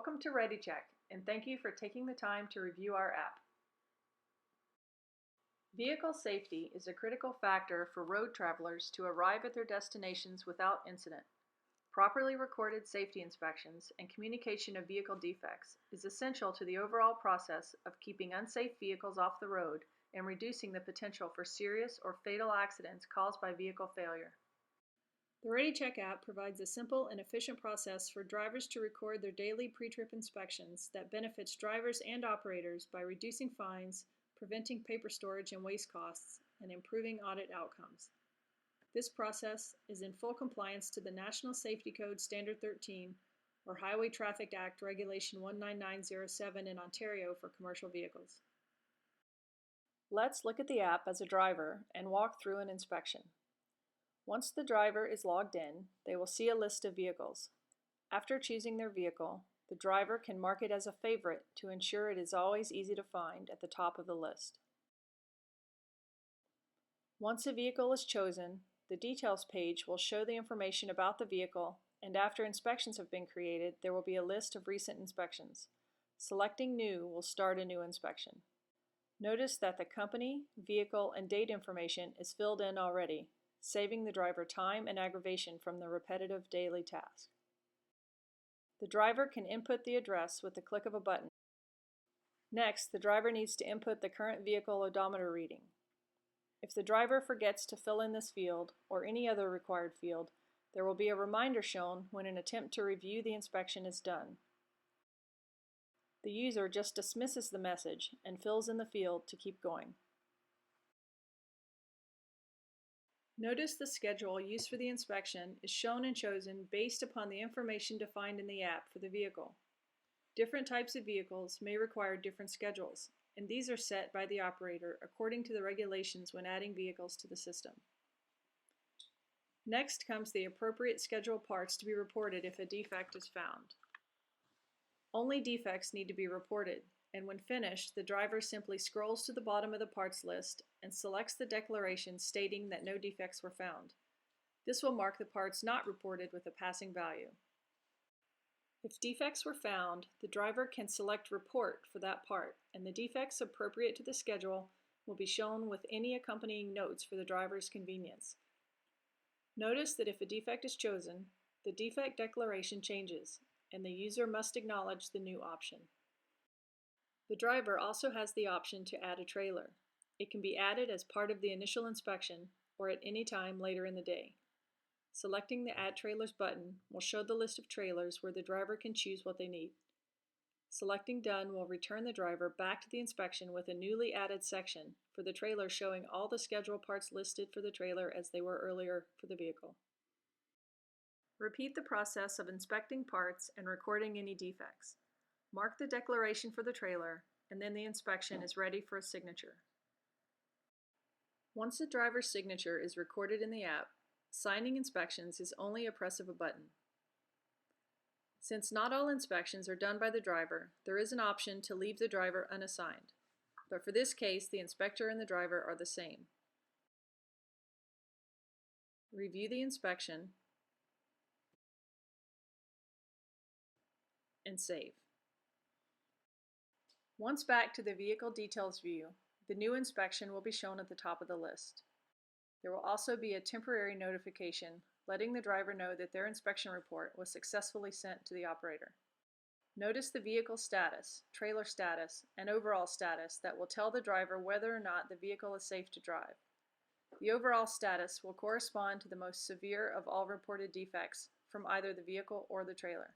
Welcome to ReadyChek, and thank you for taking the time to review our app. Vehicle safety is a critical factor for road travelers to arrive at their destinations without incident. Properly recorded safety inspections and communication of vehicle defects is essential to the overall process of keeping unsafe vehicles off the road and reducing the potential for serious or fatal accidents caused by vehicle failure. The ReadyChek app provides a simple and efficient process for drivers to record their daily pre-trip inspections that benefits drivers and operators by reducing fines, preventing paper storage and waste costs, and improving audit outcomes. This process is in full compliance to the National Safety Code Standard 13 or Highway Traffic Act Regulation 19907 in Ontario for commercial vehicles. Let's look at the app as a driver and walk through an inspection. Once the driver is logged in, they will see a list of vehicles. After choosing their vehicle, the driver can mark it as a favorite to ensure it is always easy to find at the top of the list. Once a vehicle is chosen, the details page will show the information about the vehicle, and after inspections have been created, there will be a list of recent inspections. Selecting New will start a new inspection. Notice that the company, vehicle, and date information is filled in already, saving the driver time and aggravation from the repetitive daily task. The driver can input the address with the click of a button. Next, the driver needs to input the current vehicle odometer reading. If the driver forgets to fill in this field or any other required field, there will be a reminder shown when an attempt to review the inspection is done. The user just dismisses the message and fills in the field to keep going. Notice the schedule used for the inspection is shown and chosen based upon the information defined in the app for the vehicle. Different types of vehicles may require different schedules, and these are set by the operator according to the regulations when adding vehicles to the system. Next comes the appropriate scheduled parts to be reported if a defect is found. Only defects need to be reported, and when finished, the driver simply scrolls to the bottom of the parts list and selects the declaration stating that no defects were found. This will mark the parts not reported with a passing value. If defects were found, the driver can select Report for that part, and the defects appropriate to the schedule will be shown with any accompanying notes for the driver's convenience. Notice that if a defect is chosen, the defect declaration changes, and the user must acknowledge the new option. The driver also has the option to add a trailer. It can be added as part of the initial inspection or at any time later in the day. Selecting the Add Trailers button will show the list of trailers where the driver can choose what they need. Selecting Done will return the driver back to the inspection with a newly added section for the trailer showing all the scheduled parts listed for the trailer as they were earlier for the vehicle. Repeat the process of inspecting parts and recording any defects. Mark the declaration for the trailer, and then the inspection is ready for a signature. Once the driver's signature is recorded in the app, signing inspections is only a press of a button. Since not all inspections are done by the driver, there is an option to leave the driver unassigned, but for this case, the inspector and the driver are the same. Review the inspection and save. Once back to the vehicle details view, the new inspection will be shown at the top of the list. There will also be a temporary notification letting the driver know that their inspection report was successfully sent to the operator. Notice the vehicle status, trailer status, and overall status that will tell the driver whether or not the vehicle is safe to drive. The overall status will correspond to the most severe of all reported defects from either the vehicle or the trailer.